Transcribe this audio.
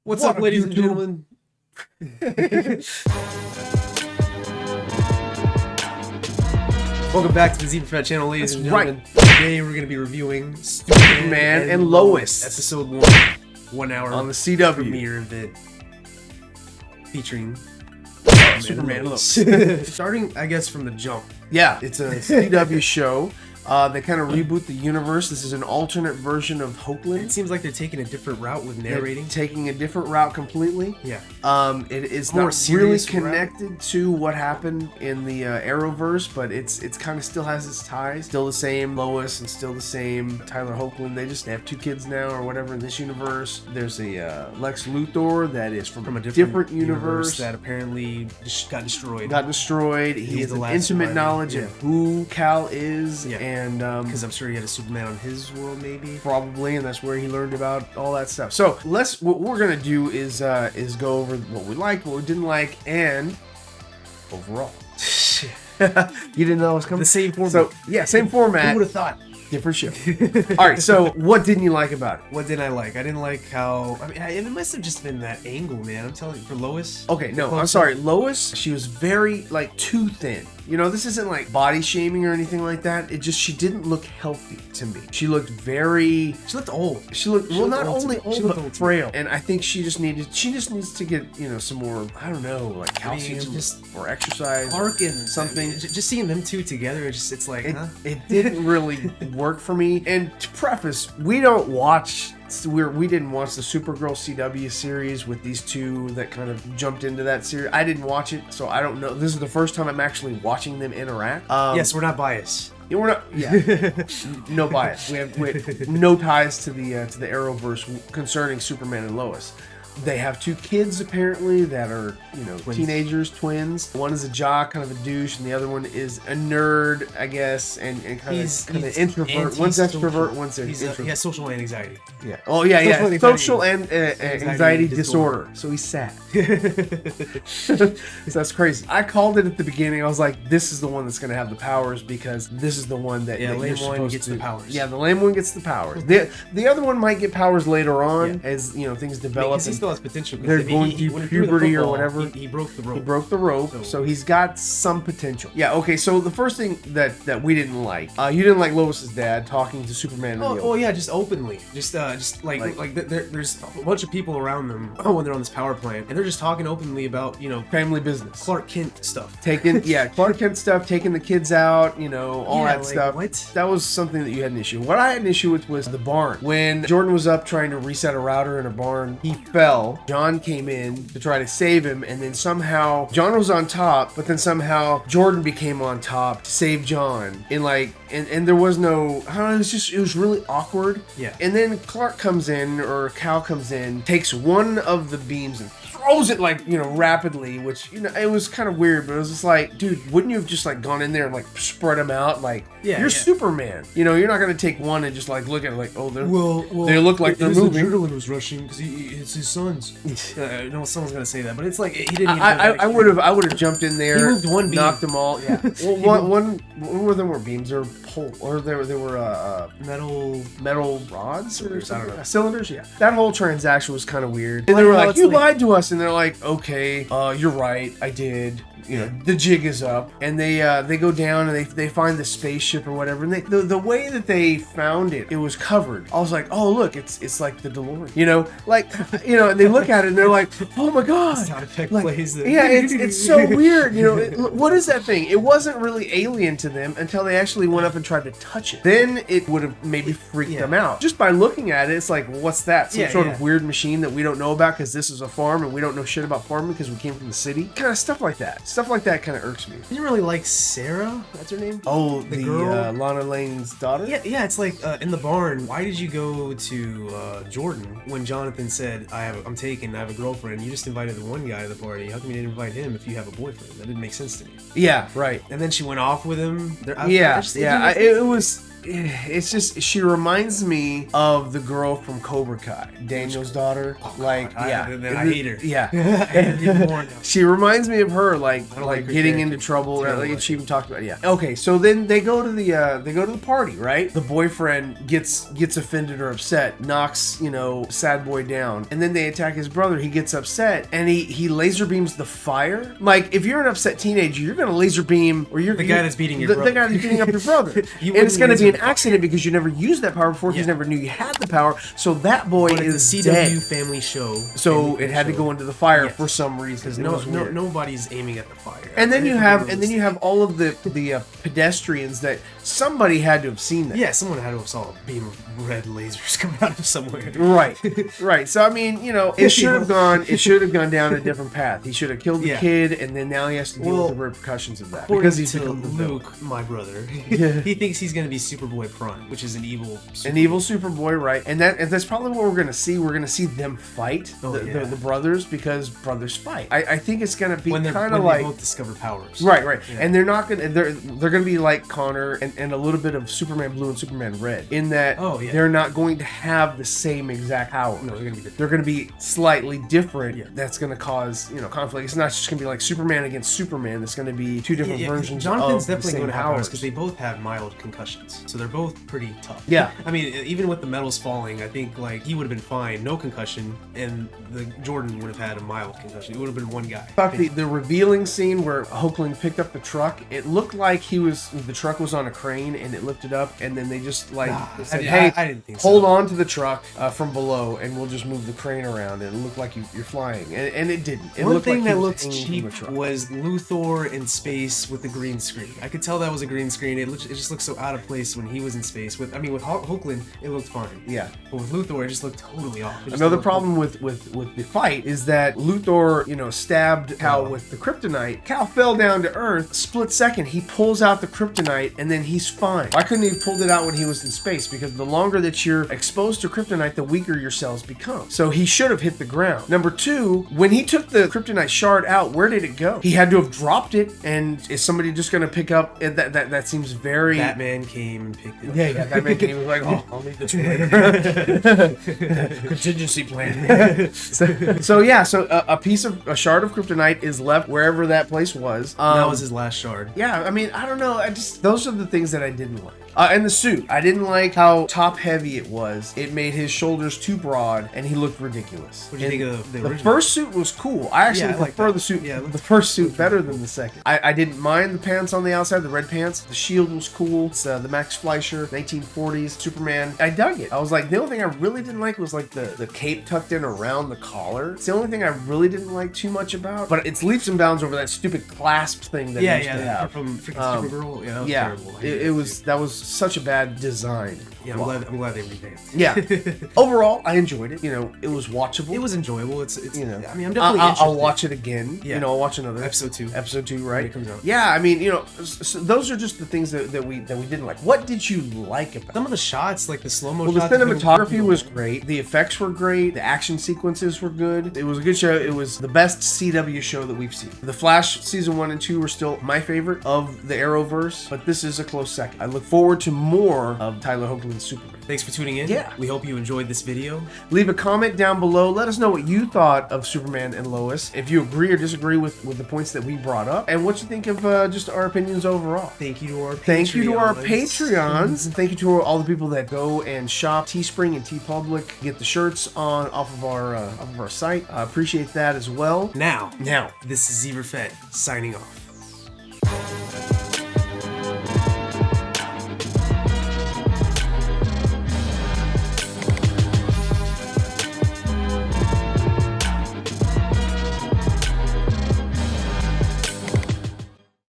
What's up, ladies and gentlemen? Welcome back to the Zeeverfett channel, ladies and gentlemen. Today we're going to be reviewing Superman and Lois. Episode 1 hour on the CW. Premiere event featuring Superman and Lois. Starting, I guess, from the jump. Yeah, it's a CW show. They kind of reboot the universe. This is an alternate version of Hopeland. It seems like they're taking a different route with narrating. They're taking a different route completely. Yeah. It is More not really serious connected to what happened in the Arrowverse, but it's kind of still has its ties. Still the same Lois and still the same Tyler Hoechlin. They have 2 kids now or whatever in this universe. There's a Lex Luthor that is from a different universe that apparently got destroyed. He has an intimate knowledge of who Kal is. Yeah. And because I'm sure he had a Superman on his world, maybe. Probably, and that's where he learned about all that stuff. So what we're gonna do is go over what we liked, what we didn't like, and overall. You didn't know I was coming? The same format. So yeah, same format. Who would have thought? Different show. All right, so what didn't you like about it? What didn't I like? I didn't like how... I mean, it must have just been that angle, man. I'm telling you, for Lois. Okay, no, I'm sorry. Lois, she was very, too thin. You know, this isn't like body shaming or anything like that. She didn't look healthy to me. She looked very... She looked old. She looked not only old, but frail. And I think she just needs to get, some more, I don't know, like calcium or exercise. Clark and something. Just seeing them two together, it's like, it didn't really work for me. And to preface, we didn't watch the Supergirl CW series with these two that kind of jumped into that series. I didn't watch it, so I don't know. This is the first time I'm actually watching them interact. Yes, we're not biased. Yeah, we're not. Yeah, no bias. We have no ties to the Arrowverse concerning Superman and Lois. They have 2 kids apparently that are, teenagers, twins. One is a jock, kind of a douche, and the other one is a nerd, I guess, and kind of introvert. One's extrovert, one's introvert. He has social anxiety. Yeah. Oh yeah. Social and anxiety disorder. So he's sad. So that's crazy. I called it at the beginning. I was like, this is the one that's going to have the powers because this is the one that lame one gets the powers. Yeah, the lame one gets the powers. The other one might get powers later on as things develop. Still has potential. They're going through puberty or whatever. He broke the rope. He broke the rope, so he's got some potential. Yeah. Okay. So the first thing that we didn't like, you didn't like Lois's dad talking to Superman. Yeah, just openly, just like there's a bunch of people around them when they're on this power plant, and they're just talking openly about family business, Clark Kent stuff, Clark Kent stuff, taking the kids out, all that stuff. What? That was something that you had an issue. What I had an issue with was the barn. When Jordan was up trying to reset a router in a barn, he fell. John came in to try to save him, and then somehow John was on top, but then somehow Jordan became on top to save John. And there was no, I don't know, it was really awkward. Yeah. And then Clark comes in, or Kal comes in, takes one of the beams and throws it rapidly, which it was kind of weird, but it was just like, dude, wouldn't you have just gone in there and spread them out? You're Superman. You're not gonna take one and just look at it oh, they look like they're moving. Adrenaline was rushing because it's his sons. No, someone's gonna say that, but it's like he didn't. I would have jumped in there. He moved one beam. Knocked them all. Yeah. Well, one of them were beams or pole, or they were metal rods or something. I don't know. Cylinders. Yeah. That whole transaction was kind of weird. And they were like, "You lied to us," and they're like, "Okay, you're right. I did." The jig is up, and they go down and they find the spaceship or whatever, and the way that they found it was covered. I was like, oh look, it's like the DeLorean, and they look at it and they're like, oh my god, sound effect plays. Yeah, it's so weird. What is that thing? It wasn't really alien to them until they actually went up and tried to touch it. Then it would have maybe freaked them out. Just by looking at it, it's like, what's that? Some sort of weird machine that we don't know about because this is a farm and we don't know shit about farming because we came from the city. Kind of stuff like that. Stuff like that kind of irks me. I didn't really like Sarah. That's her name. Oh, the girl, Lana Lane's daughter. Yeah. It's like in the barn. Why did you go to Jordan when Jonathan said, "I'm taken. I have a girlfriend"? You just invited the one guy to the party. How come you didn't invite him if you have a boyfriend? That didn't make sense to me. Yeah, right. And then she went off with him. It was. it's just, she reminds me of the girl from Cobra Kai, Daniel's daughter. Like, I hate her. Yeah. She reminds me of her, like getting into trouble. Like she even talked about it. Yeah. Okay, so then they go to the party, right? The boyfriend gets offended or upset, knocks, sad boy down, and then they attack his brother. He gets upset and he laser beams the fire. Like, if you're an upset teenager, you're gonna laser beam, or you're the guy that's beating your brother. The guy that's beating up your brother. And it's gonna be an accident because you never used that power before. You never knew you had the power. So that boy is a CW dead. family show. So it had to go into the fire for some reason. Because nobody's aiming at the fire. And then you have all of the pedestrians that somebody had to have seen that. Yeah, someone had to have saw a beam of red lasers coming out of somewhere. Right. So I mean, it should have gone down a different path. He should have killed the kid, and then now he has to deal with the repercussions of that because he's become Luke, my brother. He thinks he's gonna be Superboy Prime, which is an evil Superboy, right? And that's probably what we're gonna see. We're gonna see them fight the brothers, because brothers fight. I think it's gonna be kind of like they both discover powers. Right. Yeah. And they're gonna be like Connor and a little bit of Superman Blue and Superman Red, in that they're not going to have the same exact power. No, they're gonna be different. They're gonna be slightly different. Yeah. That's gonna cause conflict. It's not just gonna be like Superman against Superman. It's gonna be two different versions. Jonathan's of definitely the same going to have powers powers because they both have mild concussions, so they're both pretty tough. Yeah. I mean, even with the metals falling, I think like he would have been fine, no concussion, and the Jordan would have had a mild concussion. It would have been one guy. About the revealing scene where Hoagland picked up the truck, it looked like the truck was on a crane and it lifted up, and then they just said, "Hey, I didn't think hold on to the truck from below, and we'll just move the crane around." And it looked like you're flying, and it didn't. One thing that looked cheap was Luthor in space with the green screen. I could tell that was a green screen. It just looked so out of place when he was in space. With Hoagland, it looked fine. Yeah. But with Luthor, it just looked totally off. Another problem with the fight is that Luthor, stabbed Cal with the kryptonite. Cal fell down to Earth. Split second, he pulls out the kryptonite, and then he's fine. Why couldn't he have pulled it out when he was in space? Because the longer that you're exposed to kryptonite, the weaker your cells become. So he should have hit the ground. Number two, when he took the kryptonite shard out, where did it go? He had to have dropped it, and is somebody just going to pick up? That seems very... Batman came and picked it up. Yeah, Batman came and was like, "Oh, I'll need this later." Contingency plan. So a shard of kryptonite is left wherever that place was. That was his last shard. Yeah, I mean, I don't know. Those are the things that I didn't like. And the suit. I didn't like how top heavy it was. It made his shoulders too broad, and he looked ridiculous. What do you think of the original? The first suit was cool. I actually prefer the suit. Yeah, the first suit better than the second. I didn't mind the pants on the outside, the red pants. The shield was cool. It's the Max Fleischer 1940s Superman. I dug it. I was like, the only thing I really didn't like was like the cape tucked in around the collar. It's the only thing I really didn't like too much about. But it's leaps and bounds over that stupid clasped thing that he used to have. From freaking Supergirl. Yeah, that was terrible. That was such a bad design. Yeah, I'm glad they revamped. Yeah. Overall, I enjoyed it. It was watchable. It was enjoyable. It's I mean, I'm definitely I'll watch it again. Yeah. I'll watch another episode 2. Episode 2, right? When it comes out. Yeah, I mean, so those are just the things that we didn't like. What did you like about it? Some of the shots, like the slow-mo shots. Well, the cinematography was great. The effects were great. The action sequences were good. It was a good show. It was the best CW show that we've seen. The Flash season 1 and 2 were still my favorite of the Arrowverse, but this is a close second. I look forward to more of Tyler Hoagland's Superman. Thanks for tuning in. Yeah. We hope you enjoyed this video. Leave a comment down below. Let us know what you thought of Superman and Lois. If you agree or disagree with the points that we brought up, and what you think of just our opinions overall. Thank you to our Patreons. Thank you to our Patreons. And thank you to all the people that go and shop Teespring and TeePublic, get the shirts off of our site. I appreciate that as well. Now, Now, this is Zeeverfett signing off.